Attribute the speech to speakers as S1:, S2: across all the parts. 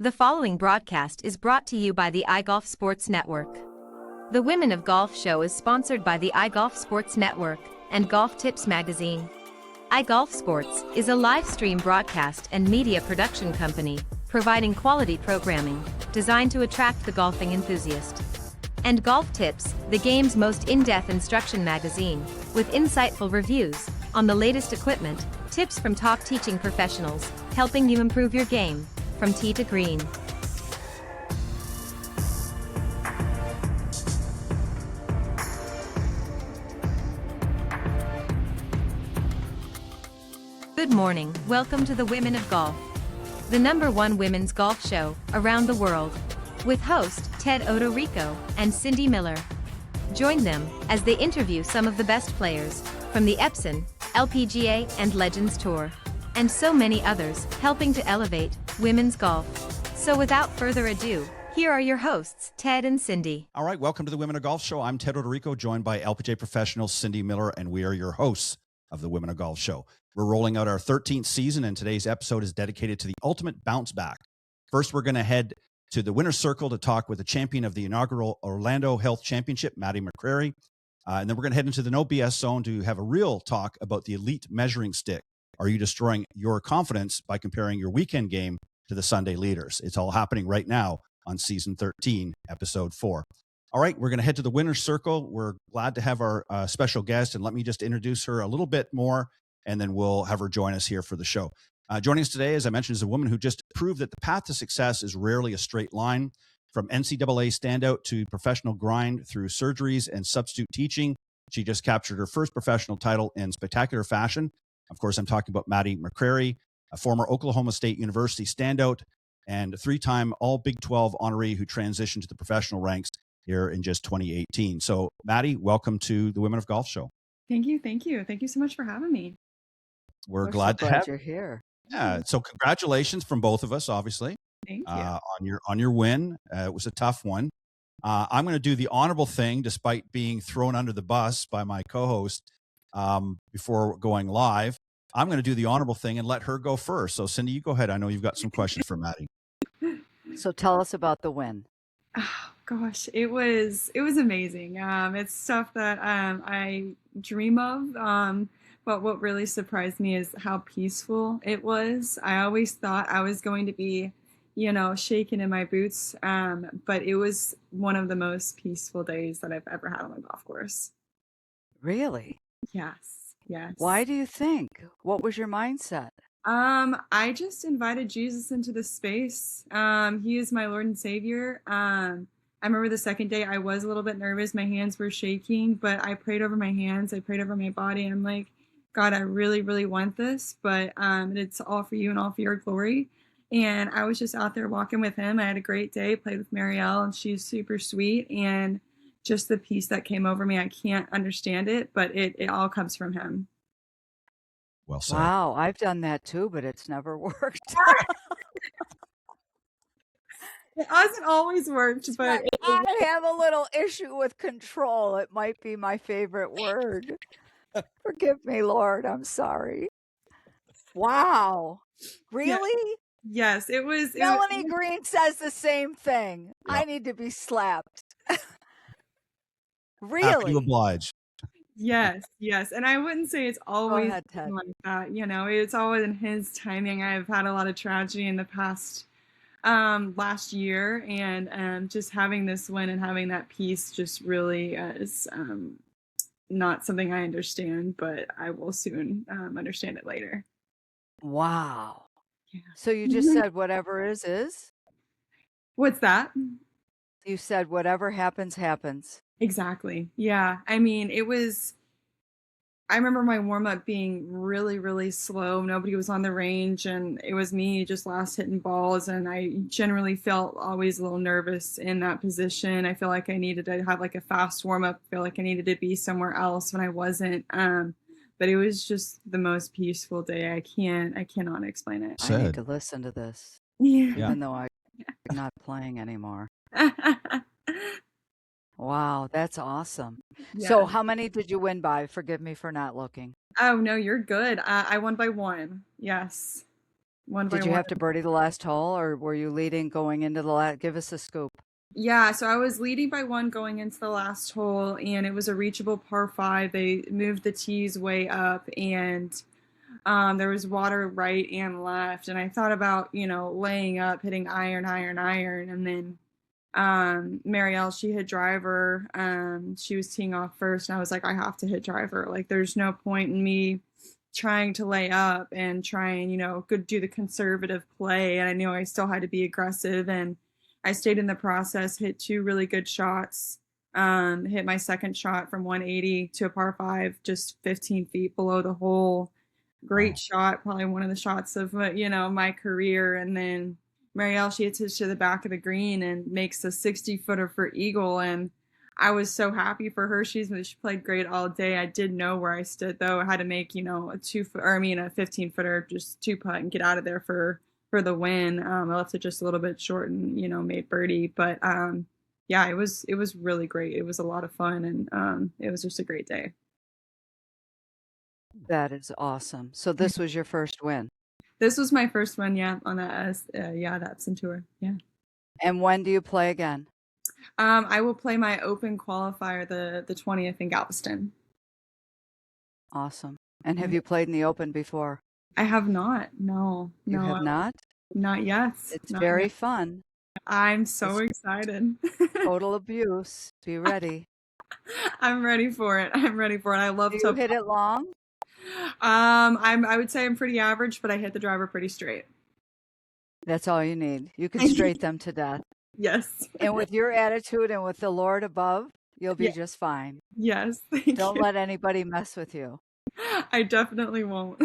S1: The following broadcast is brought to you by the iGolf Sports Network. The Women of Golf show is sponsored by the iGolf Sports Network and Golf Tips magazine. iGolf Sports is a live stream broadcast and media production company providing quality programming designed to attract the golfing enthusiast. And Golf Tips, the game's most in-depth instruction magazine, with insightful reviews on the latest equipment, tips from top teaching professionals, helping you improve your game from tee to green. Good morning, welcome to the Women of Golf, the #1 women's golf show around the world, with host Ted Odorico and Cindy Miller. Join them as they interview some of the best players from the Epson, LPGA and Legends Tour, and so many others helping to elevate women's golf. So without further ado, here are your hosts, Ted and Cindy.
S2: All right, welcome to the Women of Golf show. I'm Ted Odorico, joined by LPGA professional Cindy Miller, and we are your hosts of the Women of Golf show. We're rolling out our 13th season, and today's episode is dedicated to the ultimate bounce back. First, we're going to head to the winner's circle to talk with the champion of the inaugural Orlando Health Championship, Maddie McCrary. And then we're going to head into the no BS zone to have a real talk about the elite measuring stick. Are you destroying your confidence by comparing your weekend game to the Sunday leaders? It's all happening right now on season 13, episode 4. All right, we're going to head to the winner's circle. We're glad to have our special guest, and let me just introduce her a little bit more, and then we'll have her join us here for the show. Joining us today, as I mentioned, is a woman who just proved that the path to success is rarely a straight line. From NCAA standout to professional grind through surgeries and substitute teaching, she just captured her first professional title in spectacular fashion. Of course, I'm talking about Maddie McCrary, a former Oklahoma State University standout and three-time All Big 12 honoree who transitioned to the professional ranks here in just 2018. So, Maddie, welcome to the Women of Golf show.
S3: Thank you. Thank you. Thank you so much for having me.
S2: We're glad to have
S4: you're here.
S2: Yeah. So congratulations from both of us, obviously,
S3: Thank you.
S2: on your win. It was a tough one. I'm going to do the honorable thing, despite being thrown under the bus by my co-host before going live. I'm going to do the honorable thing and let her go first. So, Cindy, you go ahead. I know you've got some questions for Maddie.
S4: So tell us about the win.
S3: Oh, gosh, it was amazing. It's stuff that I dream of. But what really surprised me is how peaceful it was. I always thought I was going to be, shaking in my boots. But it was one of the most peaceful days that I've ever had on the golf course.
S4: Really?
S3: Yes.
S4: Why do you think? What was your mindset?
S3: I just invited Jesus into the space. He is my Lord and Savior. I remember the second day I was a little bit nervous. My hands were shaking, but I prayed over my hands. I prayed over my body. I'm like, God, I really, really want this, but it's all for you and all for your glory. And I was just out there walking with him. I had a great day, played with Marielle, and she's super sweet. And just the peace that came over me, I can't understand it, but it all comes from him.
S2: Well said.
S4: Wow, I've done that too, but it's never worked.
S3: It hasn't always worked, but
S4: I have a little issue with control. It might be my favorite word. Forgive me, Lord. I'm sorry. Wow. Really?
S3: Yes, it was.
S4: Melanie Green says the same thing.
S2: Yeah.
S4: I need to be slapped.
S2: Happy
S4: Really?
S2: to oblige.
S3: Yes. And I wouldn't say it's always
S4: ahead, Ted.
S3: like that. It's always in his timing. I've had a lot of tragedy in the past last year, and just having this win and having that peace just really is not something I understand, but I will soon understand it later.
S4: Wow.
S3: Yeah.
S4: So you just said whatever is?
S3: What's that?
S4: You said whatever happens, happens.
S3: Exactly. Yeah. I mean, I remember my warm-up being really, really slow. Nobody was on the range, and it was me just last hitting balls, and I generally felt always a little nervous in that position. I feel like I needed to have like a fast warm-up. I feel like I needed to be somewhere else when I wasn't. But it was just the most peaceful day. I cannot explain it.
S4: I need to listen to this,
S3: Yeah.
S4: even though I'm not playing anymore. Wow, that's awesome. So
S3: Yeah.
S4: how many did you win by? Forgive me for not looking.
S3: Oh, no, you're good. I won by 1. Yes. one by
S4: Did you
S3: one.
S4: have to birdie the last hole, or were you leading going into the last? Give us a scoop.
S3: Yeah, so I was leading by one going into the last hole, and it was a reachable par 5. They moved the tees way up, and there was water right and left. And I thought about, laying up, hitting iron, and then Marielle, she hit driver. She was teeing off first, and I was like, I have to hit driver. Like, there's no point in me trying to lay up and try and, do the conservative play. And I knew I still had to be aggressive, and I stayed in the process, hit 2 really good shots, hit my second shot from 180 to a par 5, just 15 feet below the hole. Great shot, probably one of the shots of, my career. And then Marielle, she hits it to the back of the green and makes a 60-footer for eagle. And I was so happy for her. She played great all day. I did know where I stood, though. I had to make, a 15-footer, just 2-putt and get out of there for the win. I left it just a little bit short and, made birdie. But yeah, it was really great. It was a lot of fun, and it was just a great day.
S4: That is awesome. So this was your first win.
S3: This was my first one, yeah, on that the Epson Tour, yeah.
S4: And when do you play again?
S3: I will play my Open qualifier, the 20th in Galveston.
S4: Awesome. And have you played in the Open before?
S3: I have not. No.
S4: You have not?
S3: Not yet.
S4: It's very fun.
S3: I'm so excited.
S4: Total abuse. Be ready.
S3: I'm ready for it. I love to.
S4: Do you hit it long?
S3: I would say I'm pretty average, but I hit the driver pretty straight.
S4: That's all you need. You can straight them to death.
S3: Yes.
S4: And with your attitude and with the Lord above, you'll be just fine.
S3: Yes. Thank
S4: Don't
S3: you.
S4: let anybody mess with you.
S3: I definitely won't.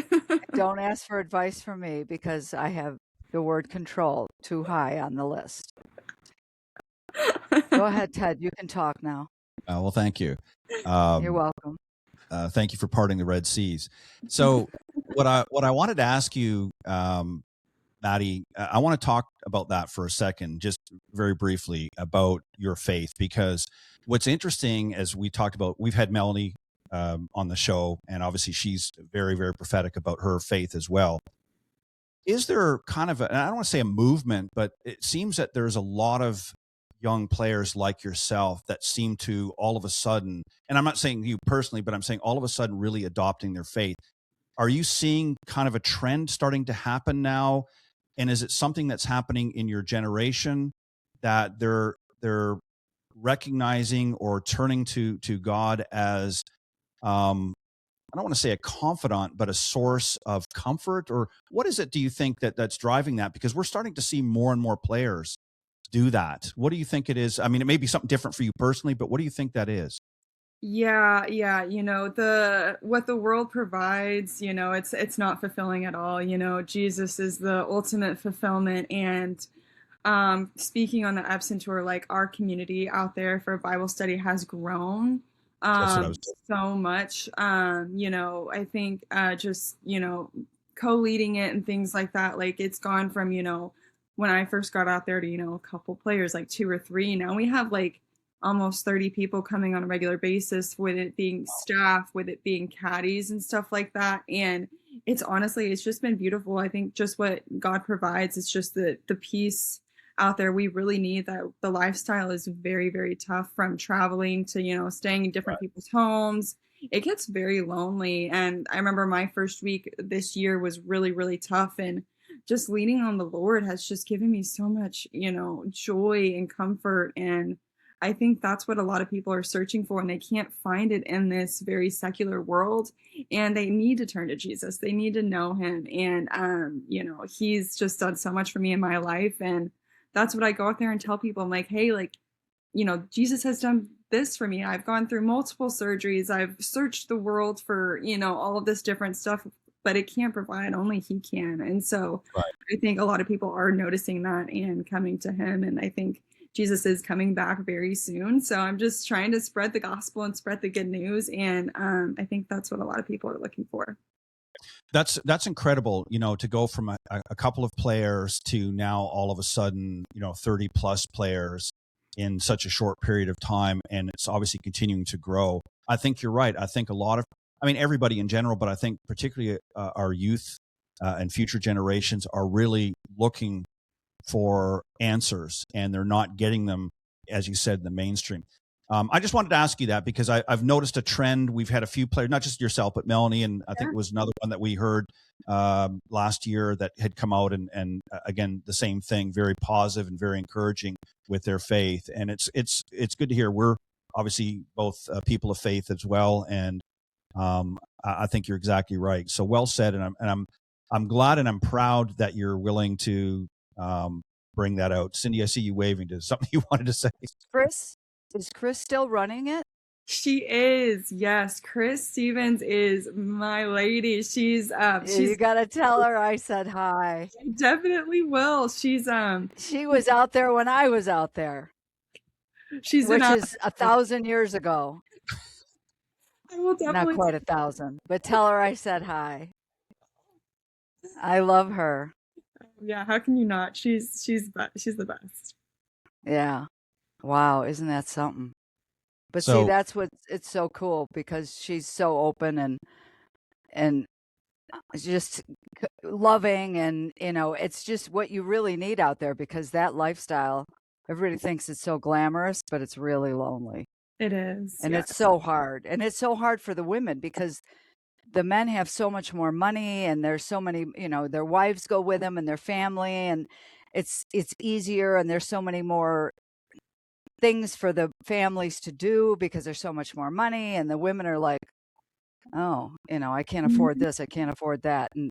S4: Don't ask for advice from me, because I have the word control too high on the list. Go ahead, Ted. You can talk now.
S2: Well, thank you.
S4: You're welcome.
S2: Thank you for parting the Red Seas. So what I wanted to ask you, Maddie, I want to talk about that for a second, just very briefly, about your faith, because what's interesting, as we talked about, we've had Melanie on the show, and obviously she's very, very prophetic about her faith as well. Is there kind of, I don't want to say a movement, but it seems that there's a lot of young players like yourself that seem to all of a sudden, and I'm not saying you personally, but I'm saying all of a sudden really adopting their faith. Are you seeing kind of a trend starting to happen now? And is it something that's happening in your generation that they're recognizing or turning to God as, I don't want to say a confidant, but a source of comfort? Or what is it, do you think, that's driving that? Because we're starting to see more and more players do that. What do you think it is? I mean, it may be something different for you personally, but what do you think that is?
S3: Yeah. What the world provides, it's not fulfilling at all. Jesus is the ultimate fulfillment. And speaking on the Epson Tour, like, our community out there for Bible study has grown so much. I think just, co-leading it and things like that, like, it's gone from, when I first got out there to, a couple players, like 2 or 3. Now we have like almost 30 people coming on a regular basis, with it being staff, with it being caddies and stuff like that. And it's just been beautiful. I think just what God provides is just the peace out there. We really need that. The lifestyle is very, very tough, from traveling to, staying in different people's homes. It gets very lonely. And I remember my first week this year was really, really tough. And just leaning on the Lord has just given me so much, joy and comfort. And I think that's what a lot of people are searching for, and they can't find it in this very secular world. And they need to turn to Jesus. They need to know him. And, he's just done so much for me in my life. And that's what I go out there and tell people. I'm like, hey, like, Jesus has done this for me. I've gone through multiple surgeries. I've searched the world for, all of this different stuff, but it can't provide. Only he can. And so I think a lot of people are noticing that and coming to him. And I think Jesus is coming back very soon. So I'm just trying to spread the gospel and spread the good news. And I think that's what a lot of people are looking for.
S2: That's incredible, to go from a couple of players to now all of a sudden, 30 plus players in such a short period of time. And it's obviously continuing to grow. I think you're right. I think everybody in general, but I think particularly our youth and future generations are really looking for answers, and they're not getting them, as you said, in the mainstream. I just wanted to ask you that because I've noticed a trend. We've had a few players, not just yourself, but Melanie, and I think it was another one that we heard last year that had come out, and again, the same thing, very positive and very encouraging with their faith. And it's good to hear. We're obviously both people of faith as well, and I think you're exactly right. So well said, and I'm glad and I'm proud that you're willing to bring that out. Cindy, I see you waving. To something you wanted to say.
S4: Is Chris still running it?
S3: She is, yes. Chris Stevens is my lady. She's
S4: You gotta tell her I said hi.
S3: I definitely will. She
S4: was out there when I was out there. Which is 1,000 years ago.
S3: I will definitely
S4: not quite 1,000, but tell her I said hi. I love her.
S3: Yeah, how can you not? She's the best.
S4: Yeah. Wow, isn't that something? But see, that's what it's so cool because she's so open and just loving, and it's just what you really need out there, because that lifestyle, everybody thinks it's so glamorous, but it's really lonely.
S3: It is.
S4: And it's so hard. And it's so hard for the women because the men have so much more money, and there's so many, their wives go with them and their family, and it's easier, and there's so many more things for the families to do because there's so much more money, and the women are like, oh, I can't afford this, I can't afford that. And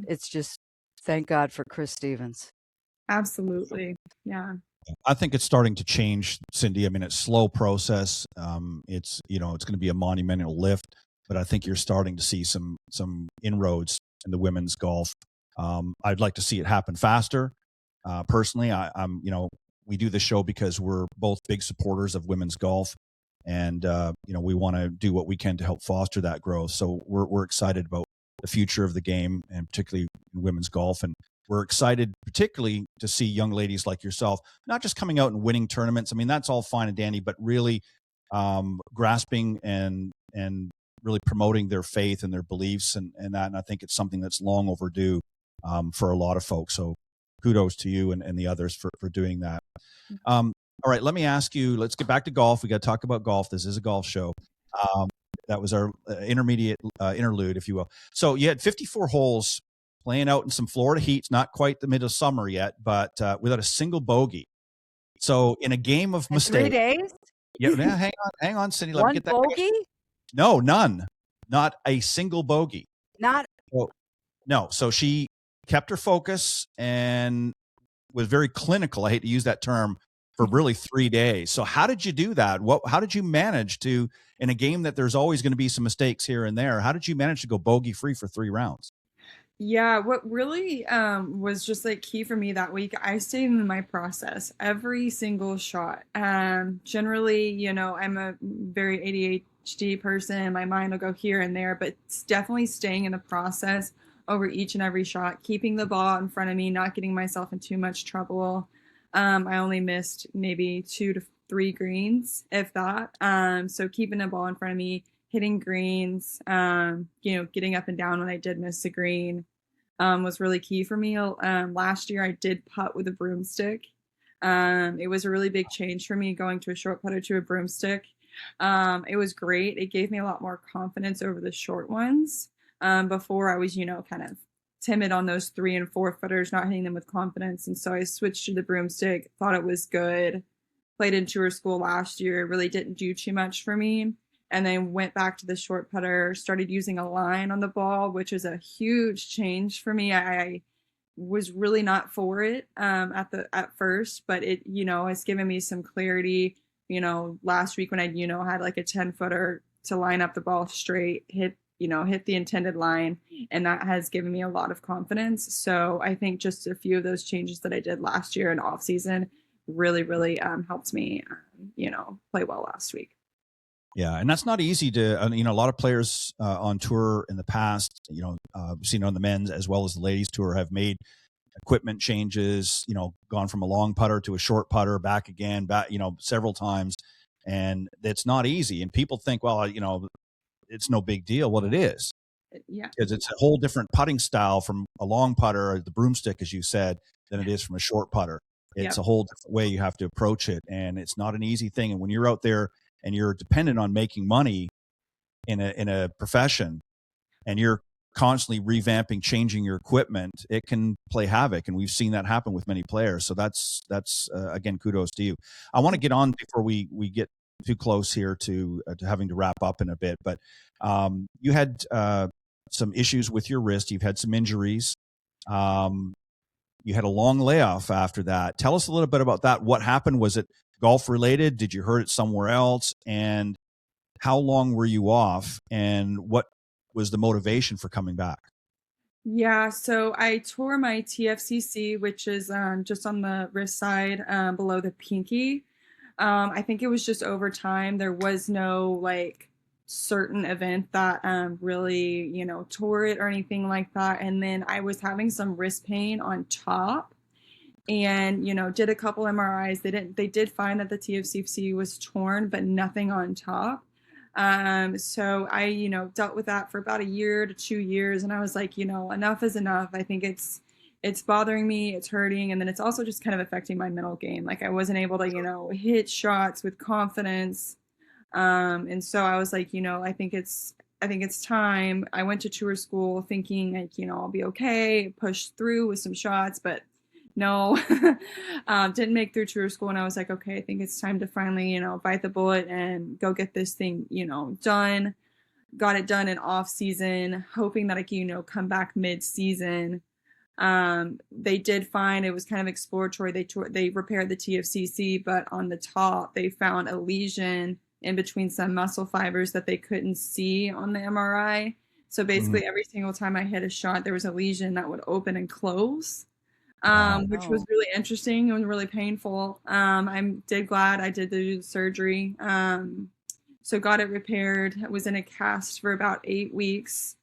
S4: it's just, thank God for Chris Stevens.
S3: Absolutely. Yeah.
S2: I think it's starting to change, Cindy. I mean, it's a slow process. It's going to be a monumental lift, but I think you're starting to see some inroads in the women's golf. I'd like to see it happen faster. Personally, I'm we do this show because we're both big supporters of women's golf, and we want to do what we can to help foster that growth. So we're excited about the future of the game, and particularly in women's golf. And we're excited particularly to see young ladies like yourself, not just coming out and winning tournaments. I mean, that's all fine and dandy, but really grasping and really promoting their faith and their beliefs and that. And I think it's something that's long overdue for a lot of folks. So kudos to you and the others for doing that. All right, let me ask you, let's get back to golf. We got to talk about golf. This is a golf show. That was our intermediate interlude, if you will. So you had 54 holes playing out in some Florida heats, not quite the middle of summer yet, but without a single bogey. So in a game of mistakes.
S4: 3 days?
S2: Yeah, hang on, Cindy. Let me get that.
S4: Bogey?
S2: No, none. Not a single bogey. No. So she kept her focus and was very clinical. I hate to use that term, for really 3 days. So how did you do that? How did you manage to, in a game that there's always going to be some mistakes here and there, how did you manage to go bogey free for 3 rounds?
S3: Yeah, what really was just like key for me that week, I stayed in my process every single shot. Generally, I'm a very ADHD person. My mind will go here and there, but it's definitely staying in the process over each and every shot, keeping the ball in front of me, not getting myself in too much trouble. I only missed maybe 2 to 3 greens, if that. So keeping the ball in front of me, hitting greens, getting up and down when I did miss a green was really key for me. Last year I did putt with a broomstick. It was a really big change for me going to a short putter to a broomstick. It was great. It gave me a lot more confidence over the short ones. Before I was, kind of timid on those 3 and 4 footers, not hitting them with confidence. And so I switched to the broomstick, thought it was good, played in tour school last year, really didn't do too much for me. And then went back to the short putter, started using a line on the ball, which is a huge change for me. I was really not for it at first, but it, has given me some clarity. Last week when I, had like a 10-footer to line up the ball straight, hit the intended line, and that has given me a lot of confidence. So I think just a few of those changes that I did last year in off season really, really helped me, play well last week.
S2: Yeah, and that's not easy to, a lot of players on tour in the past, seen on the men's as well as the ladies tour, have made equipment changes, gone from a long putter to a short putter, back again, several times. And it's not easy. And people think, well, it's no big deal. What it is.
S3: Yeah.
S2: Because it's a whole different putting style from a long putter, or the broomstick, as you said, than it is from a short putter. It's
S3: Yep.
S2: a whole different way you have to approach it, and it's not an easy thing. And when you're out there and you're dependent on making money in a profession, and you're constantly revamping, changing your equipment, it can play havoc, and we've seen that happen with many players. So that's again, kudos to you. I want to get on before we get too close here to having to wrap up in a bit, but you had some issues with your wrist. You've had some injuries. You had a long layoff after that. Tell us a little bit about that. What happened? Was it golf related? Did you hurt it somewhere else? And how long were you off? And what was the motivation for coming back?
S3: Yeah, so I tore my TFCC, which is just on the wrist side below the pinky. I think it was just over time. There was no like certain event that really, tore it or anything like that. And then I was having some wrist pain on top, and did a couple MRIs. They did find that the TFCC was torn, but nothing on top. So I, dealt with that for about a year to 2 years, and I was like, enough is enough. I think it's bothering me, it's hurting, and then it's also just kind of affecting my mental game. Like I wasn't able to, hit shots with confidence. And so I was like, I think it's time. I went to tour school thinking like, I'll be okay, push through with some shots, but no, didn't make through tour school. And I was like, okay, I think it's time to finally, bite the bullet and go get this thing, done. Got it done in off season, hoping that I could, come back mid season. They did find it was kind of exploratory. They repaired the TFCC, but on the top they found a lesion in between some muscle fibers that they couldn't see on the MRI. So basically every single time I hit a shot, there was a lesion that would open and close, which was really interesting and really painful. I'm glad I did the surgery. So got it repaired. I was in a cast for about 8 weeks.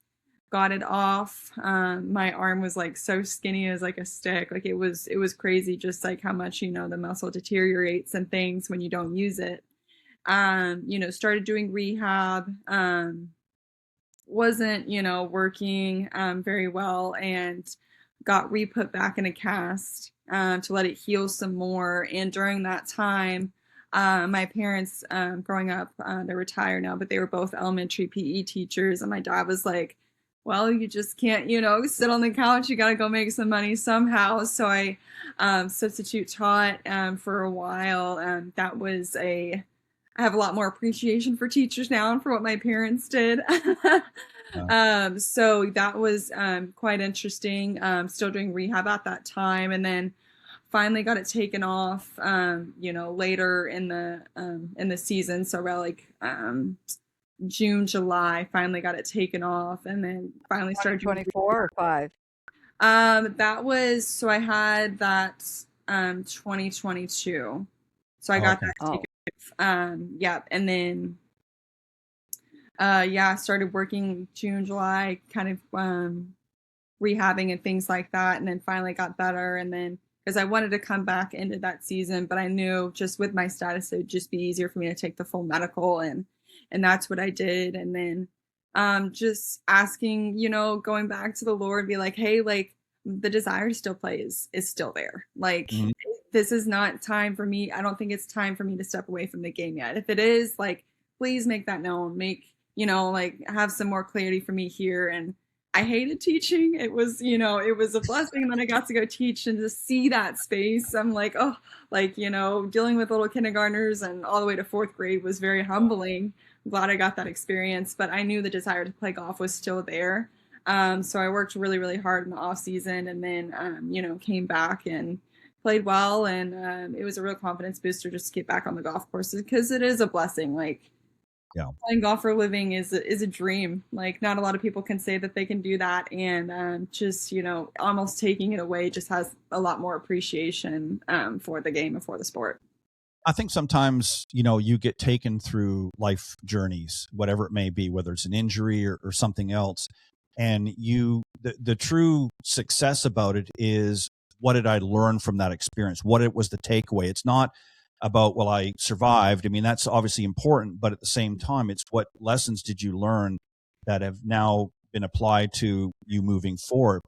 S3: Got it off. My arm was like so skinny as like a stick. Like it was crazy, just like how much, the muscle deteriorates and things when you don't use it. Started doing rehab. Wasn't, working very well, and got re-put back in a cast to let it heal some more. And during that time, my parents, growing up, they're retired now, but they were both elementary PE teachers. And my dad was like, well, you just can't, sit on the couch. You got to go make some money somehow. So I substitute taught for a while. I have a lot more appreciation for teachers now and for what my parents did. So that was quite interesting. Still doing rehab at that time, and then finally got it taken off. Later in the season, so around like June, July, finally got it taken off, and then finally started
S4: 24 or 5.
S3: That was, so I had that 2022. So I got that taken off. And then I started working June, July, kind of rehabbing and things like that, and then finally got better. And then because I wanted to come back into that season, but I knew just with my status it would just be easier for me to take the full medical, and that's what I did. And then just asking, going back to the Lord, be like, hey, like the desire to still play is still there. Like this is not time for me. I don't think it's time for me to step away from the game yet. If it is, like, please make that known. Make, like have some more clarity for me here. And I hated teaching. It was, it was a blessing that I got to go teach and to see that space. I'm like, oh, like, dealing with little kindergartners and all the way to 4th grade was very humbling. I'm glad I got that experience, but I knew the desire to play golf was still there. So I worked really, really hard in the off season, and then, came back and played well. And it was a real confidence booster just to get back on the golf courses, because it is a blessing. Like, playing golf for a living is a dream. Like, not a lot of people can say that they can do that. And just, almost taking it away just has a lot more appreciation for the game and for the sport.
S2: I think sometimes, you get taken through life journeys, whatever it may be, whether it's an injury or something else. And the true success about it is, what did I learn from that experience? What it was the takeaway. It's not about, well, I survived. I mean, that's obviously important, but at the same time, it's what lessons did you learn that have now been applied to you moving forward.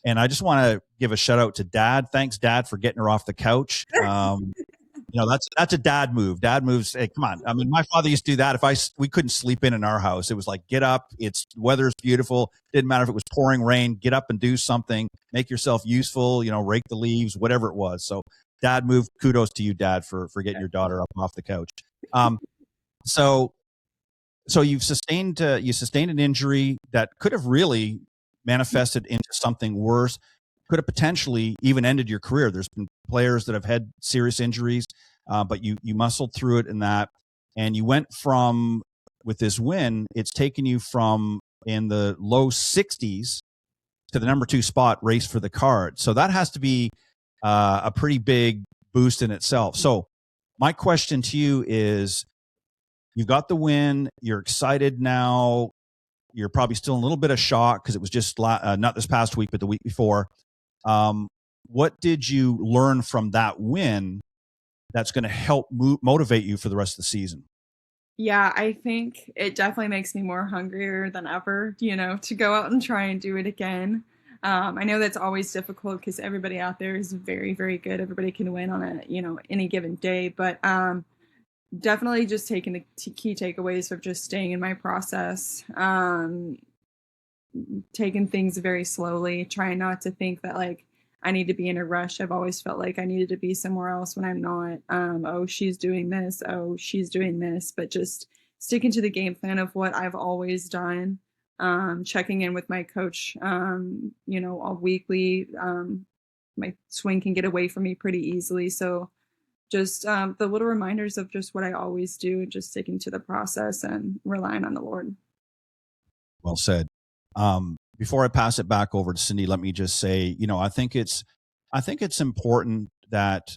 S2: And I just want to give a shout out to Dad. Thanks, Dad, for getting her off the couch. That's a dad move. Dad moves. Hey, come on. I mean, my father used to do that. We couldn't sleep in our house. It was like, get up. Weather's beautiful. Didn't matter if it was pouring rain. Get up and do something. Make yourself useful. Rake the leaves, whatever it was. So, Dad move. Kudos to you, Dad, for getting your daughter up off the couch. So you've sustained an injury that could have really manifested into something worse. Could have potentially even ended your career. There's been players that have had serious injuries, but you muscled through it and you went from, with this win, it's taken you from in the low 60s to the number 2 spot, race for the card. So that has to be a pretty big boost in itself. So my question to you is, you've got the win, you're excited now, you're probably still in a little bit of shock because it was just not this past week, but the week before. What did you learn from that win that's going to help motivate you for the rest of the season?
S3: Yeah, I think it definitely makes me more hungrier than ever, to go out and try and do it again. I know that's always difficult because everybody out there is very, very good. Everybody can win on any given day, but definitely just taking the key takeaways of just staying in my process, taking things very slowly, trying not to think that like I need to be in a rush. I've always felt like I needed to be somewhere else when I'm not. Oh, she's doing this. Oh, she's doing this. But just sticking to the game plan of what I've always done. Checking in with my coach, all weekly. My swing can get away from me pretty easily. So just the little reminders of just what I always do, and just sticking to the process and relying on the Lord.
S2: Well said. Before I pass it back over to Cindy, let me just say, I think it's important that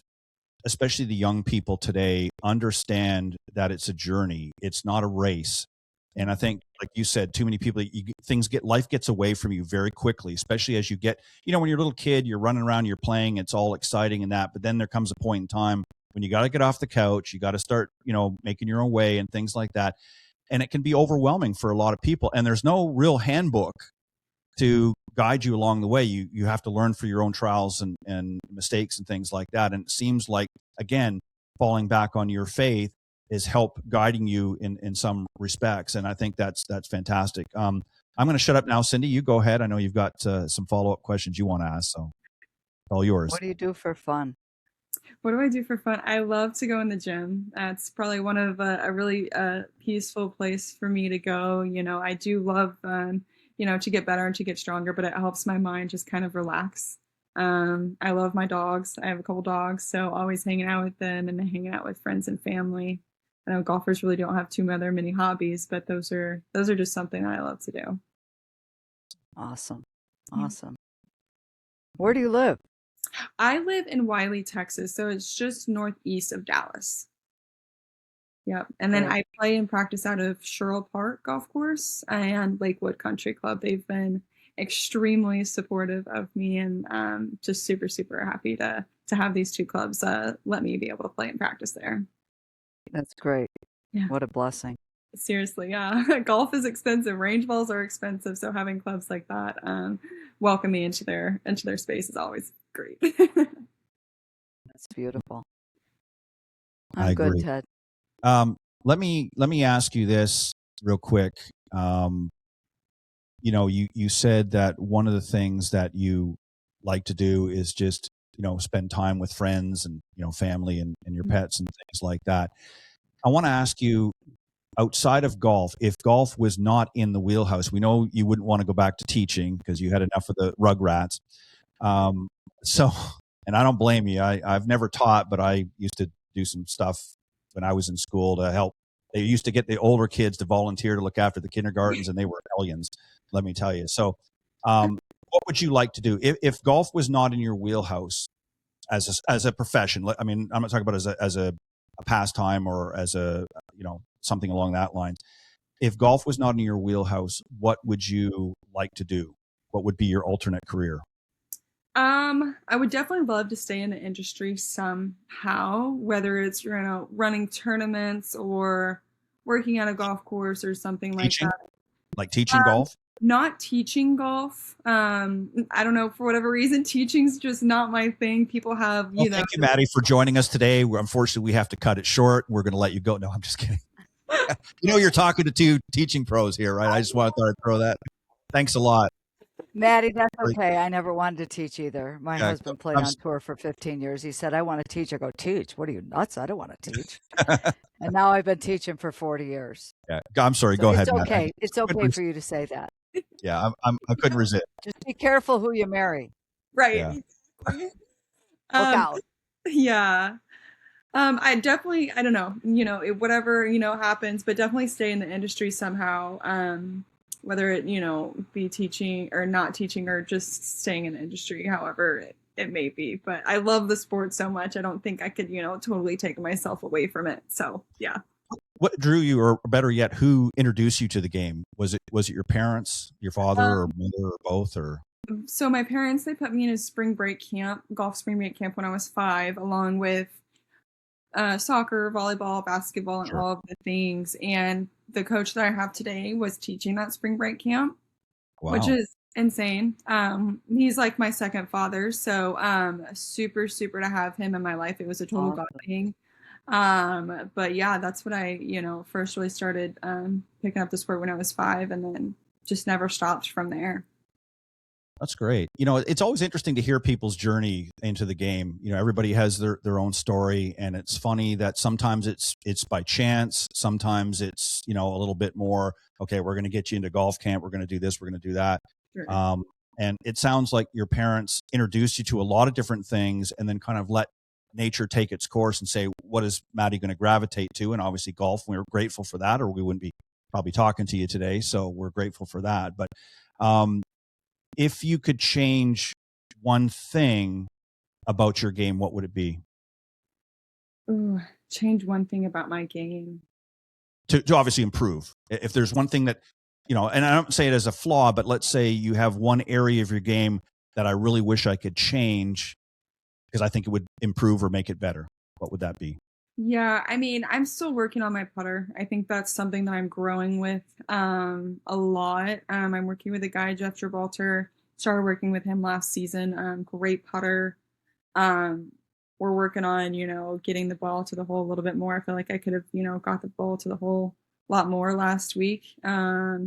S2: especially the young people today understand that it's a journey. It's not a race. And I think, like you said, too many people, life gets away from you very quickly, especially as you get, when you're a little kid, you're running around, you're playing, it's all exciting and that, but then there comes a point in time when you got to get off the couch, you got to start, making your own way and things like that. And it can be overwhelming for a lot of people. And there's no real handbook to guide you along the way. You have to learn for your own trials and mistakes and things like that. And it seems like, again, falling back on your faith is help guiding you in some respects. And I think that's fantastic. I'm going to shut up now. Cindy, you go ahead. I know you've got some follow-up questions you want to ask, so all yours.
S4: What do you do for fun?
S3: What do I do for fun? I love to go in the gym. That's probably one of a really peaceful place for me to go. I do love, to get better and to get stronger, but it helps my mind just kind of relax. I love my dogs. I have a couple dogs, so always hanging out with them and hanging out with friends and family. I know golfers really don't have too many hobbies, but those are just something that I love to do.
S4: Awesome.
S3: Yeah.
S4: Awesome. Where do you live?
S3: I live in Wiley, Texas, so it's just northeast of Dallas. Yep. And then I play and practice out of Sherrill Park Golf Course and Lakewood Country Club. They've been extremely supportive of me, and just super, super happy to have these two clubs let me be able to play and practice there.
S4: That's great.
S3: Yeah.
S4: What a blessing.
S3: Seriously, yeah. Golf is expensive. Range balls are expensive. So having clubs like that welcome me into their space is always great.
S4: That's beautiful. I'm good, Ted.
S2: Let me ask you this real quick. You said that one of the things that you like to do is just, spend time with friends and, family and your pets and things like that. I want to ask you, outside of golf, if golf was not in the wheelhouse, we know you wouldn't want to go back to teaching because you had enough of the rugrats. And I don't blame you. I've never taught, but I used to do some stuff when I was in school to help. They used to get the older kids to volunteer to look after the kindergartens, and they were hellions, let me tell you. So what would you like to do if golf was not in your wheelhouse as a profession? I mean, I'm not talking about as a pastime or as a, something along that line. If golf was not in your wheelhouse, what would you like to do? What would be your alternate career?
S3: I would definitely love to stay in the industry somehow, whether it's, running tournaments or working at a golf course or something like that.
S2: Like teaching golf?
S3: Not teaching golf. I don't know, for whatever reason, teaching's just not my thing. People have,
S2: Well, thank you, Maddie, for joining us today. Unfortunately, we have to cut it short. We're going to let you go. No, I'm just kidding. You're talking to two teaching pros here, right? I just wanted to throw that. Thanks a lot.
S4: Maddie, that's okay. I never wanted to teach either. My
S2: Yeah,
S4: husband played on tour for 15 years. He said, I want to teach. I go, teach? What are you, nuts? I don't want to teach. And now I've been teaching for 40 years.
S2: Yeah, I'm sorry.
S4: So
S2: Go ahead,
S4: it's
S2: Matt.
S4: okay. It's okay for you to say that.
S2: Yeah, I couldn't resist.
S4: Just be careful who you marry.
S3: Right.
S2: Yeah.
S4: Look out.
S3: Yeah. I definitely, I don't know, whatever, happens, but definitely stay in the industry somehow. Whether it, be teaching or not teaching or just staying in the industry, however it may be. But I love the sport so much. I don't think I could, totally take myself away from it. So, yeah.
S2: What drew you, or better yet, who introduced you to the game? Was it your parents, your father, or mother, or both? Or
S3: so my parents, they put me in a spring break camp, golf spring break camp when I was 5, along with soccer, volleyball, basketball, and all of the things. And the coach that I have today was teaching that spring break camp, which is insane. He's like my second father. So super to have him in my life. It was a total God thing. But yeah, that's what I, first really started picking up the sport when I was 5, and then just never stopped from there.
S2: That's great. It's always interesting to hear people's journey into the game. Everybody has their own story, and it's funny that sometimes it's by chance. Sometimes it's, a little bit more, okay, we're going to get you into golf camp. We're going to do this. We're going to do that. Sure. And it sounds like your parents introduced you to a lot of different things, and then kind of let nature take its course and say, what is Maddie going to gravitate to? And obviously golf, we're grateful for that, or we wouldn't be probably talking to you today. So we're grateful for that. But, if you could change one thing about your game, what would it be?
S3: Ooh, change one thing about my game.
S2: To obviously improve. If there's one thing that, and I don't say it as a flaw, but let's say you have one area of your game that I really wish I could change because I think it would improve or make it better. What would that be?
S3: Yeah, I mean, I'm still working on my putter. I think that's something that I'm growing with a lot. I'm working with a guy, Jeff Gibraltar. Started working with him last season. Great putter. We're working on, getting the ball to the hole a little bit more. I feel like I could have, got the ball to the hole a lot more last week.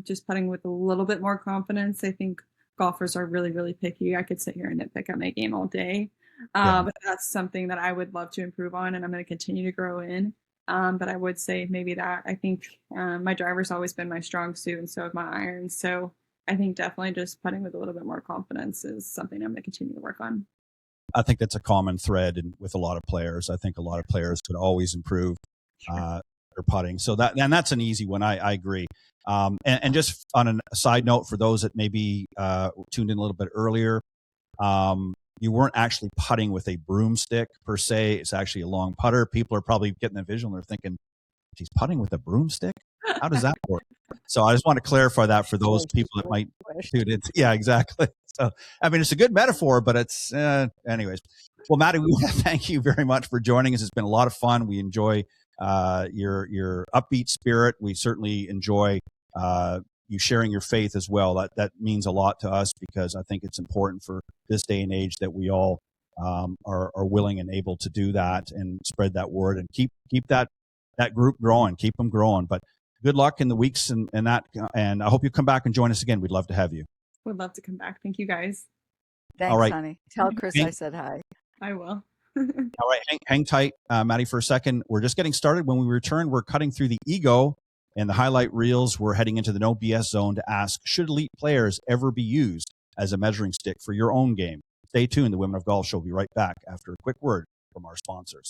S3: Just putting with a little bit more confidence. I think golfers are really, really picky. I could sit here and nitpick at my game all day. But that's something that I would love to improve on, and I'm going to continue to grow in. But I would say maybe that I think my driver's always been my strong suit, and so have my irons. So I think definitely just putting with a little bit more confidence is something I'm going to continue to work on.
S2: I think that's a common thread with a lot of players. I think a lot of players could always improve their putting. So that's an easy one. I agree. And just on a side note, for those that maybe tuned in a little bit earlier, you weren't actually putting with a broomstick per se. It's actually a long putter. People are probably getting the visual and they're thinking, he's putting with a broomstick? How does that work? So I just want to clarify that for those people that might tune in. Yeah, exactly. So, I mean, it's a good metaphor, but it's, anyways. Well, Maddie, we want to thank you very much for joining us. It's been a lot of fun. We enjoy your upbeat spirit. We certainly enjoy you sharing your faith as well. That means a lot to us, because I think it's important for this day and age that we all are willing and able to do that and spread that word and keep that group growing, keep them growing. But good luck in the weeks and that, and I hope you come back and join us again. We'd love to have you.
S3: Would love to come back. Thank you guys.
S4: Thanks,
S2: all right,
S4: honey. Tell Chris I said hi.
S3: I will.
S2: All right, hang tight, Maddie, for a second. We're just getting started. When we return, we're cutting through the ego and the highlight reels. We're heading into the no BS zone to ask, should elite players ever be used as a measuring stick for your own game? Stay tuned. The Women of Golf Show will be right back after a quick word from our sponsors.